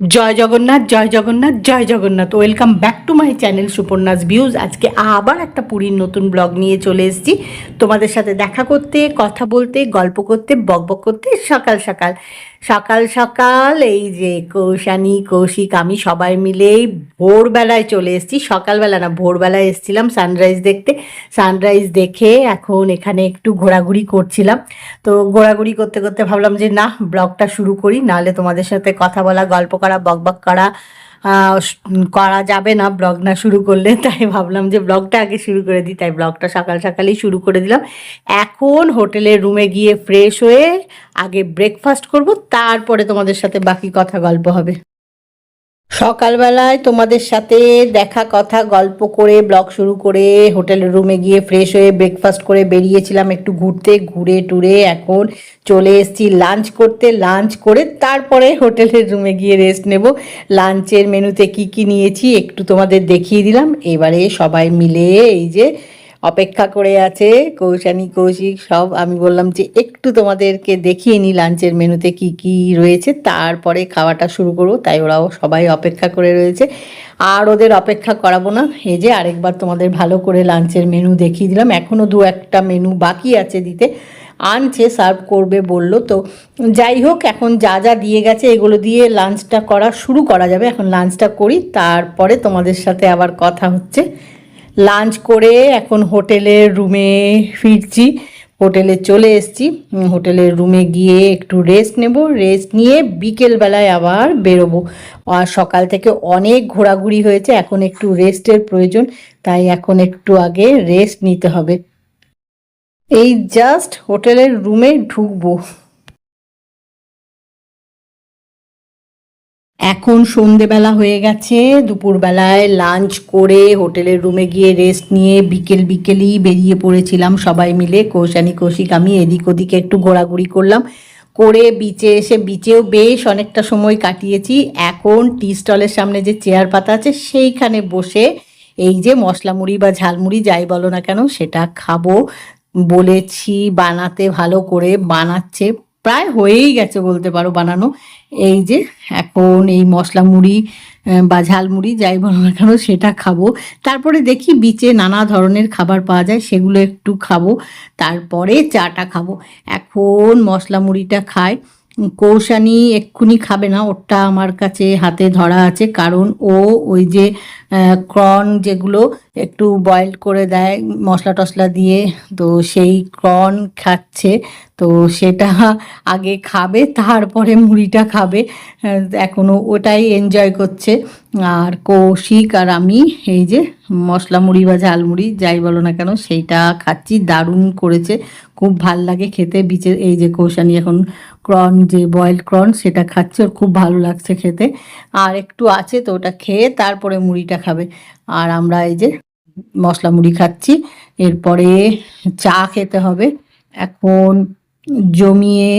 জয় জগন্নাথ, জয় জগন্নাথ, জয় Jagannath. Welcome back to my channel Suparna's views. আজকে আবার একটা পুরীর নতুন ব্লগ নিয়ে চলে এসেছি তোমাদের সাথে দেখা করতে, কথা বলতে, গল্প করতে, বকবক করতে। সকাল সকাল সকাল সকাল এই যে কৌশানী, কৌশিক, আমি সবাই মিলেই ভোরবেলায় চলে এসেছি। সকালবেলা না, ভোরবেলায় এসেছিলাম সানরাইজ দেখতে। সানরাইজ দেখে এখন এখানে একটু ঘোরাঘুরি করছিলাম। তো ঘোরাঘুরি করতে করতে ভাবলাম যে না, ব্লগটা শুরু করি, নাহলে তোমাদের সাথে কথা বলা, গল্প করা, বকবক করা করা যাবে না ব্লগ না শুরু করলে। তাই ভাবলাম যে ব্লগটা আগে শুরু করে দিই, তাই ব্লগটা সকাল সকালেই শুরু করে দিলাম। এখন হোটেলের রুমে গিয়ে ফ্রেশ হয়ে আগে ব্রেকফাস্ট করব, তারপরে তোমাদের সাথে বাকি কথা গল্প হবে। সকালবেলায় তোমাদের সাথে দেখা, কথা, গল্প করে ব্লগ শুরু করে হোটেলের রুমে গিয়ে ফ্রেশ হয়ে ব্রেকফাস্ট করে বেরিয়েছিলাম একটু ঘুরতে। ঘুরে টুরে এখন চলে এসেছি লাঞ্চ করতে। লাঞ্চ করে তারপরে হোটেলের রুমে গিয়ে রেস্ট নেব। লাঞ্চের মেনুতে কি কি নিয়েছি একটু তোমাদের দেখিয়ে দিলাম। এবারে সবাই মিলে এই যে অপেক্ষা করে আছে, কৌশানী, কৌশিক সব। আমি বললাম যে একটু তোমাদেরকে দেখিয়ে নিই লাঞ্চের মেনুতে কি কি রয়েছে, তারপরে খাওয়াটা শুরু করবো। তাই ওরাও সবাই অপেক্ষা করে রয়েছে, আর ওদের অপেক্ষা করাবো না। এই যে আরেকবার তোমাদের ভালো করে লাঞ্চের মেনু দেখিয়ে দিলাম। এখনও দু একটা মেনু বাকি আছে দিতে, আনছে, সার্ভ করবে বললো। তো যাই হোক, এখন যা যা দিয়ে গেছে এগুলো দিয়ে লাঞ্চটা করা শুরু করা যাবে। এখন লাঞ্চটা করি, তারপরে তোমাদের সাথে আবার কথা হচ্ছে। লাঞ্চ করে এখন হোটেলের রুমে ফিরছি। হোটেলে চলে এসেছি। হোটেলের রুমে গিয়ে একটু রেস্ট নেব। রেস্ট নিয়ে বিকেলবেলায় আবার বেরোবো। আর সকাল থেকে অনেক ঘোরাঘুরি হয়েছে, এখন একটু রেস্টের প্রয়োজন। তাই এখন একটু আগে রেস্ট নিতে হবে। এই জাস্ট হোটেলের রুমে ঢুকবো। এখন সন্ধেবেলা হয়ে গেছে। দুপুরবেলায় লাঞ্চ করে হোটেলের রুমে গিয়ে রেস্ট নিয়ে বিকেলই বেরিয়ে পড়েছিলাম সবাই মিলে, কৌশানী, কৌশিক, আমি। এদিক ওদিকে একটু ঘোরাঘুরি করলাম, করে বিচে এসে বিচেও বেশ অনেকটা সময় কাটিয়েছি। এখন টি স্টলের সামনে যে চেয়ার পাতা আছে সেইখানে বসে এই যে মশলা মুড়ি বা ঝালমুড়ি যাই বলো না কেন সেটা খাবো। বলেছি বানাতে, ভালো করে বানাচ্ছে, প্রায় হয়েই গেছে বলতে পারো বানানো। এই যে এখন এই মশলা মুড়ি বা ঝালমুড়ি যাই বলো না কেন সেটা খাবো। তারপরে দেখি বিচে নানা ধরনের খাবার পাওয়া যায়, সেগুলো একটু খাবো, তারপরে চাটা খাবো। এখন মশলা মুড়িটা খাই। কৌশানী এক্ষুনি খাবে না, ওটা আমার কাছে হাতে ধরা আছে, কারণ ও ওই যে কর্ন যেগুলো একটু বয়েল করে দেয় মশলা টশলা দিয়ে, তো সেই কর্ন খাচ্ছে। তো সেটা আগে খাবে, তারপরে মুড়িটা খাবে। এখনও ওটাই এনজয় করছে। আর কৌশিক আর আমি এই যে মশলা মুড়ি বা ঝালমুড়ি যাই বলো না কেন সেইটা খাচ্ছি। দারুণ করেছে, খুব ভাল লাগে খেতে। বিচের এই যে কৌশানী এখন ক্রন, যে বয়েলড ক্রন, সেটা খাচ্ছে, ওর খুব ভালো লাগছে খেতে। আর একটু আছে তো ওটা খেয়ে তারপরে মুড়িটা খাবে। আর আমরা এই যে মশলা মুড়ি খাচ্ছি। এরপরে চা খেতে হবে। এখন জমিয়ে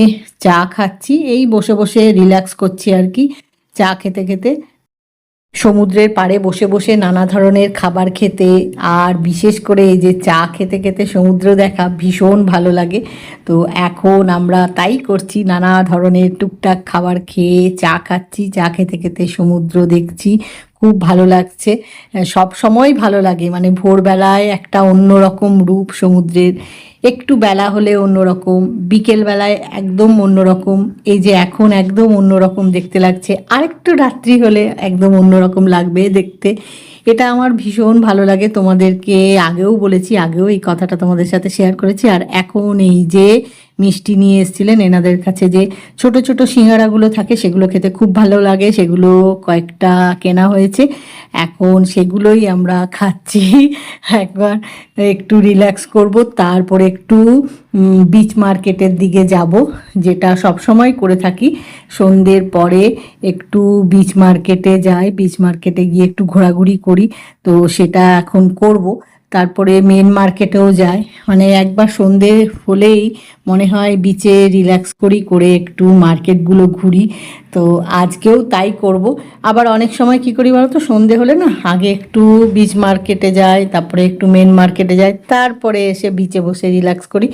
চা খাচ্ছি, এই বসে বসে রিল্যাক্স করছি আর কি চা খেতে খেতে। সমুদ্রের পাড়ে বসে বসে নানা ধরনের খাবার খেতে, আর বিশেষ করে এই যে চা খেতে খেতে সমুদ্র দেখা ভীষণ ভালো লাগে। তো এখন আমরা তাই করছি, নানা ধরনের টুকটাক খাবার খেয়ে চা খাচ্ছি, চা খেতে খেতে সমুদ্র দেখছি, খুব ভালো লাগছে। সব সময় ভালো লাগে, মানে ভোরবেলায় একটা অন্যরকম রূপ সমুদ্রের, একটু বেলা হলে অন্যরকম, বিকেলবেলায় একদম অন্যরকম, এই যে এখন একদম অন্যরকম দেখতে লাগছে, আরেকটু রাত্রি হলে একদম অন্যরকম লাগবে দেখতে। এটা আমার ভীষণ ভালো লাগে। তোমাদেরকে আগেও বলেছি, আগেও এই কথাটা তোমাদের সাথে শেয়ার করেছি। আর এখন এই যে মিষ্টি নিয়ে এসেছিলেন এনাদের কাছে, যে ছোট ছোট সিঙ্গারাগুলো থাকে সেগুলো খেতে খুব ভালো লাগে, সেগুলো কয়েকটা কেনা হয়েছে, এখন সেগুলোই আমরা খাচ্ছি। একবার একটু রিল্যাক্স করব, তারপরে একটু বিচ মার্কেটের দিকে যাব, যেটা সব সময় করে থাকি। সন্ধ্যের পরে একটু বিচ মার্কেটে যাই, বিচ মার্কেটে গিয়ে একটু ঘোরাঘুরি করি, তো সেটা এখন করব। তারপরে মেন মার্কেটেও যায়। মানে একবার সন্ধে হলেই মনে হয় বিচে রিল্যাক্স করে একটু মার্কেটগুলো ঘুরি। তো আজকেও তাই করব। আবার অনেক সময় কি করি বলো তো, সন্ধে হলে না আগে একটু বিচ মার্কেটে যাই, তারপরে একটু মেন মার্কেটে যাই, তারপরে এসে বিচে বসে রিল্যাক্স করি।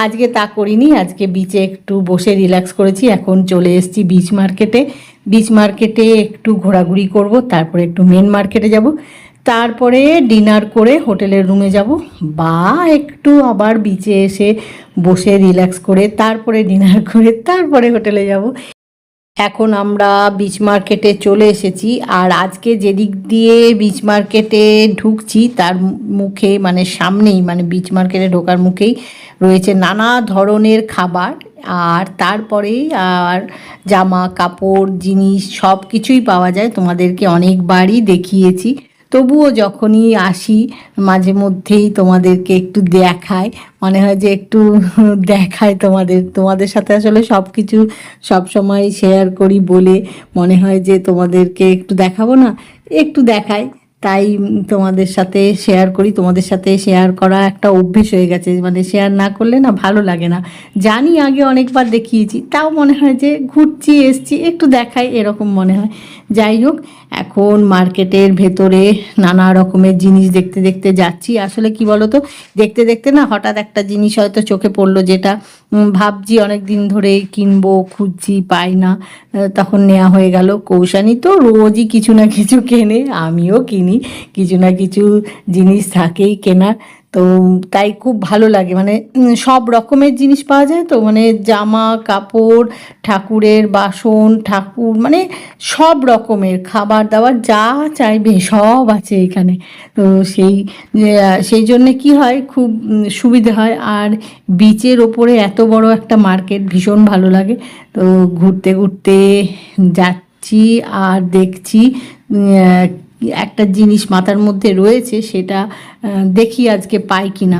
আজকে তা করিনি, আজকে বিচে একটু বসে রিল্যাক্স করেছি। এখন চলে এসেছি বিচ মার্কেটে। বিচ মার্কেটে একটু ঘোরাঘুরি করব, তারপরে একটু মেন মার্কেটে যাব, তারপরে ডিনার করে হোটেলের রুমে যাব, বা একটু আবার বিচে এসে বসে রিল্যাক্স করে তারপরে ডিনার করে তারপরে হোটেলে যাব। এখন আমরা বিচ মার্কেটে চলে এসেছি। আর আজকে যেদিক দিয়ে বিচ মার্কেটে ঢুকছি তার মুখে মানে সামনেই, মানে বিচ মার্কেটে ঢোকার মুখেই রয়েছে নানা ধরনের খাবার। আর তারপরেই আর জামা কাপড় জিনিস সব কিছুই পাওয়া যায়, তোমাদেরকে অনেকবারই দেখিয়েছি। তবুও যখনই আসি মাঝে মধ্যেই তোমাদেরকে একটু দেখায়, মনে হয় যে একটু দেখায় তোমাদের সাথে আসলে সব কিছু সবসময় শেয়ার করি বলে মনে হয় যে তোমাদেরকে একটু দেখাবো না, একটু দেখাই। তাই তোমাদের সাথে শেয়ার করি। তোমাদের সাথে শেয়ার করা একটা অভ্যেস হয়ে গেছে, মানে শেয়ার না করলে না ভালো লাগে না। জানি আগে অনেকবার দেখিয়েছি, তাও মনে হয় যে ঘুরছি এসছি একটু দেখাই, এরকম মনে হয়। যাই হোক, এখন মার্কেটের ভেতরে নানা রকমের জিনিস দেখতে দেখতে যাচ্ছি। আসলে কি বলো তো, দেখতে দেখতে না হঠাৎ একটা জিনিস হয়তো চোখে পড়লো, যেটা ভাবছি অনেক দিন ধরেই কিনবো, খুঁজছি পাই না, তখন নেওয়া হয়ে গেল। কৌশানী তো রোজই কিছু না কিছু কেনে, আমিও কিনি, কিছু না কিছু জিনিস থাকেই কেনার। তো তাই খুব ভালো লাগে, মানে সব রকমের জিনিস পাওয়া যায় তো, মানে জামা কাপড়, ঠাকুরের বাসন, ঠাকুর, মানে সব রকমের খাবার দাবার যা চাইবে সব আছে এখানে। তো সেই জন্যে কি হয়, খুব সুবিধে হয়। আর বিচের ওপরে এত বড় একটা মার্কেট, ভীষণ ভালো লাগে। তো ঘুরতে ঘুরতে যাচ্ছি আর দেখছি একটা জিনিস মাথার মধ্যে রয়েছে, সেটা দেখি আজকে পাই কিনা।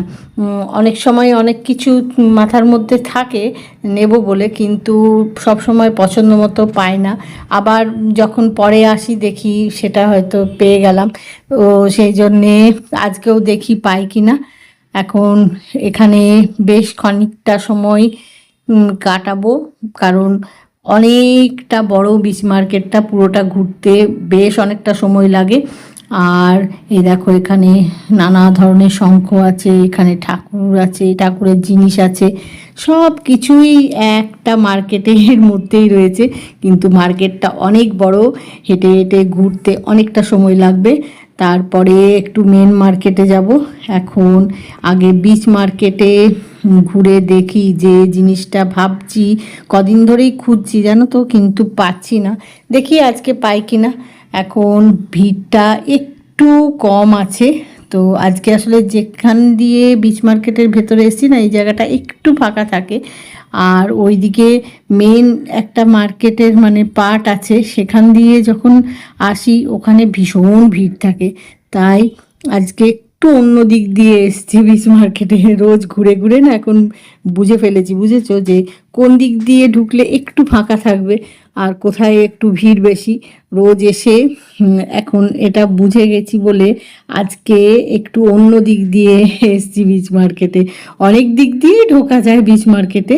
অনেক সময় অনেক কিছু মাথার মধ্যে থাকে নেব বলে, কিন্তু সব সময় পছন্দ মতো পাই না। আবার যখন পরে আসি দেখি সেটা হয়তো পেয়ে গেলাম। তো সেই জন্যে আজকেও দেখি পাই কিনা। এখন এখানে বেশ খানিকটা সময় কাটাবো, কারণ অনেকটা বড় বিচ মার্কেটটা, পুরোটা ঘুরতে বেশ অনেকটা সময় লাগে। আর এই দেখো এখানে নানা ধরনের শঙ্খ আছে, এখানে ঠাকুর আছে, ঠাকুরের জিনিস আছে, সব কিছুই একটা মার্কেটের মধ্যেই রয়েছে। কিন্তু মার্কেটটা অনেক বড়, হেঁটে হেঁটে ঘুরতে অনেকটা সময় লাগবে। তারপরে একটু মেন মার্কেটে যাব। এখন আগে বিচ মার্কেটে ঘুরে দেখি, যে জিনিসটা ভাবছি কদিন ধরেই খুঁজছি জানো তো, কিন্তু পাচ্ছি না, দেখি আজকে পাই কিনা। এখন ভিড়টা একটু কম আছে। তো আজকে আসলে যেখান দিয়ে বিচ মার্কেটের ভেতরে এসেছি না, এই জায়গাটা একটু ফাঁকা থাকে। আর ওইদিকে মেন একটা মার্কেটের মানে পার্ট আছে, সেখান দিয়ে যখন আসি ওখানে ভীষণ ভিড় থাকে। তাই আজকে একটু অন্য দিক দিয়ে এসছি বিচ মার্কেটে। রোজ ঘুরে ঘুরে না এখন বুঝে ফেলেছি, বুঝেছো, যে কোন দিক দিয়ে ঢুকলে একটু ফাঁকা থাকবে আর কোথায় একটু ভিড় বেশি। রোজ এসে এখন এটা বুঝে গেছি বলে আজকে একটু অন্য দিক দিয়ে এসছি বিচ মার্কেটে। অনেক দিক দিয়ে ঢোকা যায় বিচ মার্কেটে,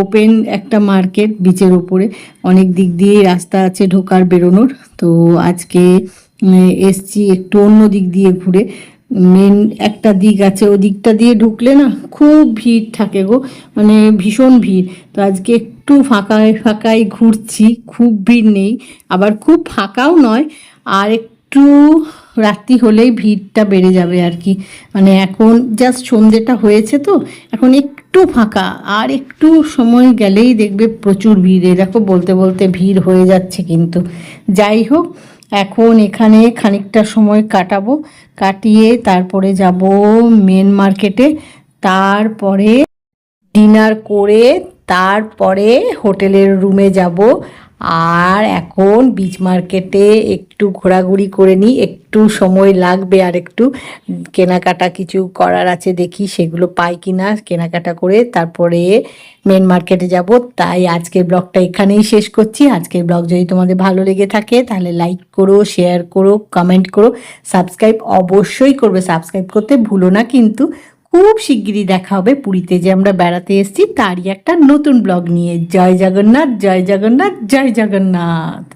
ওপেন একটা মার্কেট, বিচের ওপরে অনেক দিক দিয়ে রাস্তা আছে ঢোকার বেরোনোর। তো আজকে এসছি একটু অন্য দিক দিয়ে ঘুরে। মেন একটা দিক আছে, ও দিকটা দিয়ে ঢুকলে না খুব ভিড় থাকে গো, মানে ভীষণ ভিড়। তো আজকে একটু ফাঁকায় ফাঁকায় ঘুরছি, খুব ভিড় নেই, আবার খুব ফাঁকাও নয়। আর একটু রাত্রি হলেই ভিড়টা বেড়ে যাবে আর কি, মানে এখন জাস্ট সন্ধেটা হয়েছে তো এখন একটু ফাঁকা, আর একটু সময় গেলেই দেখবে প্রচুর ভিড়। দেখো বলতে বলতে ভিড় হয়ে যাচ্ছে কিন্তু। যাই হোক, এখন এখানে খানিকটা সময় কাটাবো, কাটিয়ে তারপরে যাব মেন মার্কেটে, তারপরে ডিনার করে তারপরে হোটেলের রুমে যাব। আর এখন বিচ মার্কেটে একটু ঘোরাঘুরি করে নিই, একটু সময় লাগবে, আর একটু কেনাকাটা কিছু করার আছে, দেখি সেগুলো পাই কি না, কেনাকাটা করে তারপরে মেন মার্কেটে যাব। তাই আজকের ব্লগটা এখানেই শেষ করছি। আজকের ব্লগ যদি তোমাদের ভালো লেগে থাকে তাহলে লাইক করো, শেয়ার করো, কমেন্ট করো, সাবস্ক্রাইব অবশ্যই করবে, সাবস্ক্রাইব করতে ভুলো না কিন্তু। খুব শিগগিরই দেখা হবে পুরীতে যে আমরা বেড়াতে এসেছি তারই একটা নতুন ব্লগ নিয়ে। জয় জগন্নাথ, জয় জগন্নাথ, জয় জগন্নাথ।